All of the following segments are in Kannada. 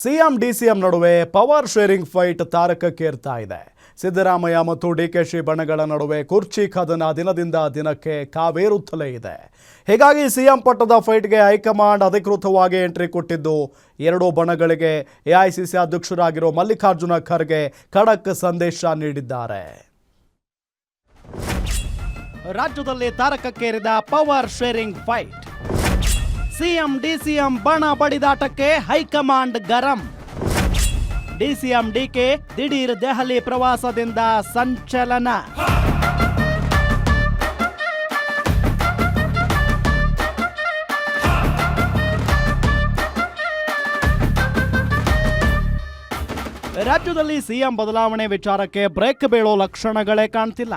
ಸಿಎಂ ಡಿಸಿಎಂ ನಡುವೆ ಪವರ್ ಶೇರಿಂಗ್ ಫೈಟ್ ತಾರಕಕ್ಕೇರ್ತಾ ಇದೆ. ಸಿದ್ದರಾಮಯ್ಯ ಮತ್ತು ಡಿಕೆಶಿ ಬಣಗಳ ನಡುವೆ ಕುರ್ಚಿ ಕದನ ದಿನದಿಂದ ದಿನಕ್ಕೆ ಕಾವೇರುತ್ತಲೇ ಇದೆ. ಹೀಗಾಗಿ ಸಿಎಂ ಪಟ್ಟದ ಫೈಟ್ಗೆ ಹೈಕಮಾಂಡ್ ಅಧಿಕೃತವಾಗಿ ಎಂಟ್ರಿ ಕೊಟ್ಟಿದ್ದು ಎರಡೂ ಬಣಗಳಿಗೆ ಎಐಸಿಸಿ ಅಧ್ಯಕ್ಷರಾಗಿರೋ ಮಲ್ಲಿಕಾರ್ಜುನ ಖರ್ಗೆ ಖಡಕ್ ಸಂದೇಶ ನೀಡಿದ್ದಾರೆ. ರಾಜ್ಯದಲ್ಲಿ ತಾರಕಕ್ಕೇರಿದ power sharing fight. CM DCM ಬಣ ಬಡಿದಾಟಕ್ಕೆ ಹೈಕಮಾಂಡ್ ಗರಂ. ಡಿಸಿಎಂ ಡಿಕೆ ದಿಢೀರ್ ದೆಹಲಿ ಪ್ರವಾಸದಿಂದ ಸಂಚಲನ. ರಾಜ್ಯದಲ್ಲಿ ಸಿಎಂ ಬದಲಾವಣೆ ವಿಚಾರಕ್ಕೆ ಬ್ರೇಕ್ ಬೀಳೋ ಲಕ್ಷಣಗಳೇ ಕಾಣ್ತಿಲ್ಲ.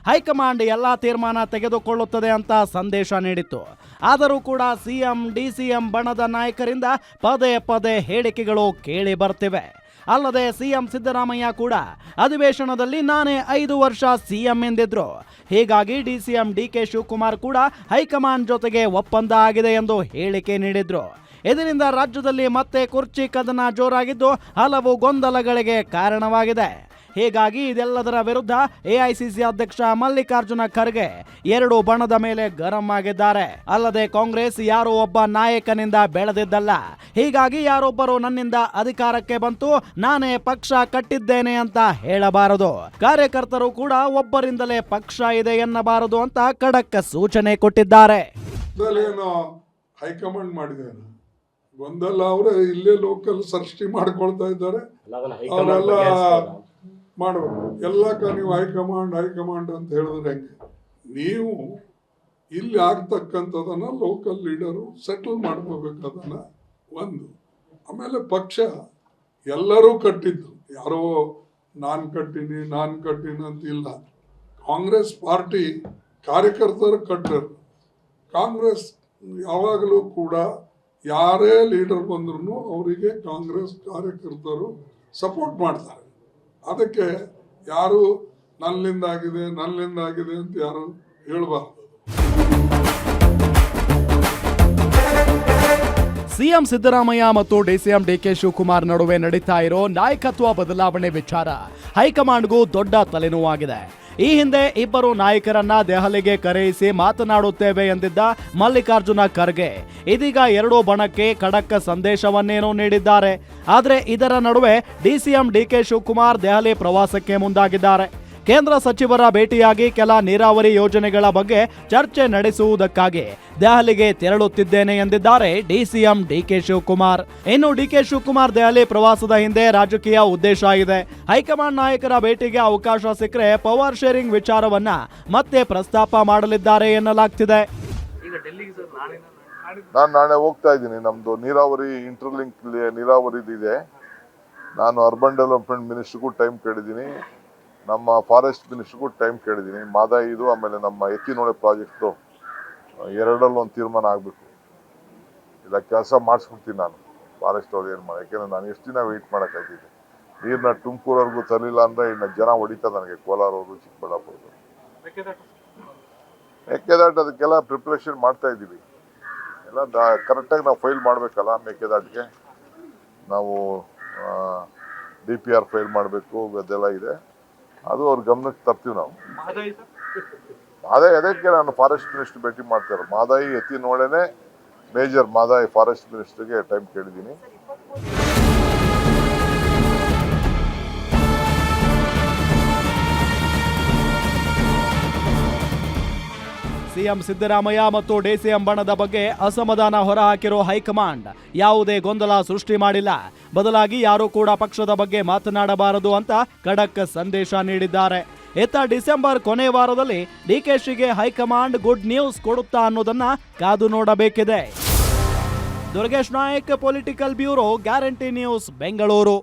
ಹೈಕಮಾಂಡ್ ಎಲ್ಲ ತೀರ್ಮಾನ ತೆಗೆದುಕೊಳ್ಳುತ್ತದೆ ಅಂತ ಸಂದೇಶ ನೀಡಿತ್ತು. ಆದರೂ ಕೂಡ ಸಿಎಂ ಡಿಸಿಎಂ ಬಣದ ನಾಯಕರಿಂದ ಪದೇ ಪದೇ ಹೇಳಿಕೆಗಳು ಕೇಳಿ ಬರ್ತಿವೆ. ಅಲ್ಲದೆ ಸಿಎಂ ಸಿದ್ದರಾಮಯ್ಯ ಕೂಡ ಅಧಿವೇಶನದಲ್ಲಿ ನಾನೇ 5 ವರ್ಷ ಸಿಎಂ ಎಂದಿದ್ರು. ಹೀಗಾಗಿ ಡಿಸಿಎಂ ಡಿಕೆ ಶಿವಕುಮಾರ್ ಕೂಡ ಹೈಕಮಾಂಡ್ ಜೊತೆಗೆ ಒಪ್ಪಂದ ಆಗಿದೆ ಎಂದು ಹೇಳಿಕೆ ನೀಡಿದ್ರು. ಇದರಿಂದ ರಾಜ್ಯದಲ್ಲಿ ಮತ್ತೆ ಕುರ್ಚಿ ಕದನ ಜೋರಾಗಿದ್ದು ಹಲವು ಗೊಂದಲಗಳಿಗೆ ಕಾರಣವಾಗಿದೆ. ಹೀಗಾಗಿ ಇದೆಲ್ಲದರ ವಿರುದ್ಧ ಎಐಸಿಸಿ ಅಧ್ಯಕ್ಷ ಮಲ್ಲಿಕಾರ್ಜುನ ಖರ್ಗೆ ಎರಡು ಬಣದ ಮೇಲೆ ಗರಂ ಆಗಿದ್ದಾರೆ. ಅಲ್ಲದೆ ಕಾಂಗ್ರೆಸ್ ಯಾರೋ ಒಬ್ಬ ನಾಯಕನಿಂದ ಬೆಳೆದಿದ್ದಲ್ಲ. ಹೀಗಾಗಿ ಯಾರೊಬ್ಬರು ನನ್ನಿಂದ ಅಧಿಕಾರಕ್ಕೆ ಬಂತು ನಾನೇ ಪಕ್ಷ ಕಟ್ಟಿದ್ದೇನೆ ಅಂತ ಹೇಳಬಾರದು. ಕಾರ್ಯಕರ್ತರು ಕೂಡ ಒಬ್ಬರಿಂದಲೇ ಪಕ್ಷ ಇದೆ ಎನ್ನಬಾರದು ಅಂತ ಖಡಕ್ ಸೂಚನೆ ಕೊಟ್ಟಿದ್ದಾರೆ. ಹೈಕಮಾಂಡ್ ಮಾಡಿದ್ದಾರೆ ಗೊಂದಲ ಅವರೇ ಇಲ್ಲೇ ಲೋಕಲ್ ಸೃಷ್ಟಿ ಮಾಡ್ಕೊಳ್ತಾ ಇದ್ದಾರೆ. ಅವರೆಲ್ಲ ಮಾಡಬೇಕು ಎಲ್ಲಕ್ಕ ನೀವು ಹೈಕಮಾಂಡ್ ಅಂತ ಹೇಳಿದ್ರೆ ಹೆಂಗೆ? ನೀವು ಇಲ್ಲಿ ಆಗ್ತಕ್ಕಂಥದನ್ನ ಲೋಕಲ್ ಲೀಡರು ಸೆಟಲ್ ಮಾಡ್ಕೋಬೇಕು. ಅದನ್ನ ಒಂದು ಆಮೇಲೆ ಪಕ್ಷ ಎಲ್ಲರೂ ಕಟ್ಟಿದ್ದು, ಯಾರೋ ನಾನು ಕಟ್ಟಿನಿ ಅಂತ ಇಲ್ಲ. ಕಾಂಗ್ರೆಸ್ ಪಾರ್ಟಿ ಕಾರ್ಯಕರ್ತರು ಕಟ್ಟರು. ಕಾಂಗ್ರೆಸ್ ಯಾವಾಗಲೂ ಕೂಡ ಯಾರೇ ಲೀಡರ್ ಬಂದ್ರು ಅವರಿಗೆ ಕಾಂಗ್ರೆಸ್ ಕಾರ್ಯಕರ್ತರು ಸಪೋರ್ಟ್ ಮಾಡ್ತಾರೆ. ಅದಕ್ಕೆ ಯಾರು ನನ್ನಿಂದಾಗಿದೆ ಅಂತ ಯಾರು ಹೇಳಬಾರ್ದು. ಸಿಎಂ ಸಿದ್ದರಾಮಯ್ಯ ಮತ್ತು ಡಿಸಿಎಂ ಡಿಕೆ ಶಿವಕುಮಾರ್ ನಡುವೆ ನಡೀತಾ ಇರೋ ನಾಯಕತ್ವ ಬದಲಾವಣೆ ವಿಚಾರ ಹೈಕಮಾಂಡ್ಗೂ ದೊಡ್ಡ ತಲೆನೋವಾಗಿದೆ. ಈ ಹಿಂದೆ ಇಬ್ಬರು ನಾಯಕರನ್ನ ದೆಹಲಿಗೆ ಕರೆಯಿಸಿ ಮಾತನಾಡುತ್ತೇವೆ ಎಂದಿದ್ದ ಮಲ್ಲಿಕಾರ್ಜುನ ಖರ್ಗೆ ಇದೀಗ ಎರಡೂ ಬಣಕ್ಕೆ ಖಡಕ್ ಸಂದೇಶವನ್ನೇನೋ ನೀಡಿದ್ದಾರೆ. ಆದರೆ ಇದರ ನಡುವೆ ಡಿಸಿಎಂ ಡಿಕೆ ಶಿವಕುಮಾರ್ ದೆಹಲಿ ಪ್ರವಾಸಕ್ಕೆ ಮುಂದಾಗಿದ್ದಾರೆ. ಕೇಂದ್ರ ಸಚಿವರ ಭೇಟಿಯಾಗಿ ಕೆಲ ನೀರಾವರಿ ಯೋಜನೆಗಳ ಬಗ್ಗೆ ಚರ್ಚೆ ನಡೆಸುವುದಕ್ಕಾಗಿ ದೆಹಲಿಗೆ ತೆರಳುತ್ತಿದ್ದೇನೆ ಎಂದಿದ್ದಾರೆ ಡಿಸಿಎಂ ಡಿಕೆ ಶಿವಕುಮಾರ್. ಇನ್ನು ಡಿಕೆ ಶಿವಕುಮಾರ್ ದೆಹಲಿ ಪ್ರವಾಸದ ಹಿಂದೆ ರಾಜಕೀಯ ಉದ್ದೇಶ ಇದೆ. ಹೈಕಮಾಂಡ್ ನಾಯಕರ ಭೇಟಿಗೆ ಅವಕಾಶ ಸಿಕ್ಕರೆ ಪವರ್ ಶೇರಿಂಗ್ ವಿಚಾರವನ್ನ ಮತ್ತೆ ಪ್ರಸ್ತಾಪ ಮಾಡಲಿದ್ದಾರೆ ಎನ್ನಲಾಗ್ತಿದೆ. ನಾನು ನಾಳೆ ಹೋಗ್ತಾ ಇದ್ದೀನಿ. ನಮ್ದು ನೀರಾವರಿ ಇಂಟರ್ಲಿಂಕ್ ನೀರಾವರಿ ಇದೆ. ನಾನು ಅರ್ಬನ್ ಡೆವಲಪ್ಮೆಂಟ್ ಮಿನಿಸ್ಟ್ರಿಗೂ ಟೈಮ್ ಕೇಳಿದ್ದೀನಿ, ನಮ್ಮ ಫಾರೆಸ್ಟ್ ಮಿನಿಸ್ಟ್ರಿಗೂ ಟೈಮ್ ಕೇಳಿದ್ದೀನಿ. ಮಾದಾಯಿದು ಆಮೇಲೆ ನಮ್ಮ ಎತ್ತಿನೊಳೆ ಪ್ರಾಜೆಕ್ಟು ಎರಡರಲ್ಲಿ ಒಂದು ತೀರ್ಮಾನ ಆಗಬೇಕು. ಇಲ್ಲ ಕೆಲಸ ಮಾಡಿಸ್ಬಿಡ್ತೀನಿ ನಾನು ಫಾರೆಸ್ಟ್ ಅವ್ರು ಏನು ಮಾಡಿ. ಯಾಕೆಂದ್ರೆ ನಾನು ಎಷ್ಟು ದಿನ ವೆಯ್ಟ್ ಮಾಡೋಕ್ಕಾಗಿದೆ. ನೀರನ್ನ ತುಮಕೂರವರೆಗೂ ತರಲಿಲ್ಲ ಅಂದರೆ ಇನ್ನು ಜನ ಹೊಡಿತಾರೆ ನನಗೆ. ಕೋಲಾರವರು, ಚಿಕ್ಕಬಳ್ಳಾಪುರದವರು ಮೇಕೆದಾಟು ಅದಕ್ಕೆಲ್ಲ ಪ್ರಿಪ್ರೇಷನ್ ಮಾಡ್ತಾ ಇದ್ದೀವಿ. ಎಲ್ಲ ಕರೆಕ್ಟಾಗಿ ನಾವು ಫೈಲ್ ಮಾಡಬೇಕಲ್ಲ. ಮೇಕೆದಾಟಿಗೆ ನಾವು DPR ಫೈಲ್ ಮಾಡಬೇಕು, ಅದೆಲ್ಲ ಇದೆ. ಅದು ಅವ್ರ ಗಮನಕ್ಕೆ ತರ್ತೀವಿ ನಾವು. ಅದಕ್ಕೆ ನಾನು ಫಾರೆಸ್ಟ್ ಮಿನಿಸ್ಟರ್ ಭೇಟಿ ಮಾಡ್ತಾರೆ. ಮಾದಾಯಿ ಎತ್ತಿನೊಳೆನೆ ಮೇಜರ್. ಮಾದಾಯಿ ಫಾರೆಸ್ಟ್ ಮಿನಿಸ್ಟರ್ಗೆ ಟೈಮ್ ಕೇಳಿದ್ದೀನಿ. ಸಿಎಂ ಸಿದ್ದರಾಮಯ್ಯ ಮತ್ತು ಡಿಸಿಎಂ ಬಣದ ಬಗ್ಗೆ ಅಸಮಾಧಾನ ಹೊರಹಾಕಿರೋ ಹೈಕಮಾಂಡ್ ಯಾವುದೇ ಗೊಂದಲ ಸೃಷ್ಟಿ ಮಾಡಿಲ್ಲ. ಬದಲಾಗಿ ಯಾರೂ ಕೂಡ ಪಕ್ಷದ ಬಗ್ಗೆ ಮಾತನಾಡಬಾರದು ಅಂತ ಖಡಕ್ ಸಂದೇಶ ನೀಡಿದ್ದಾರೆ. ಇತ್ತ ಡಿಸೆಂಬರ್ ಕೊನೆ ವಾರದಲ್ಲಿ ಡಿಕೆಶಿಗೆ ಹೈಕಮಾಂಡ್ ಗುಡ್ ನ್ಯೂಸ್ ಕೊಡುತ್ತಾ ಅನ್ನೋದನ್ನ ಕಾದು ನೋಡಬೇಕಿದೆ. Durgesh Nayak, political bureau, guarantee news, Bengaluru.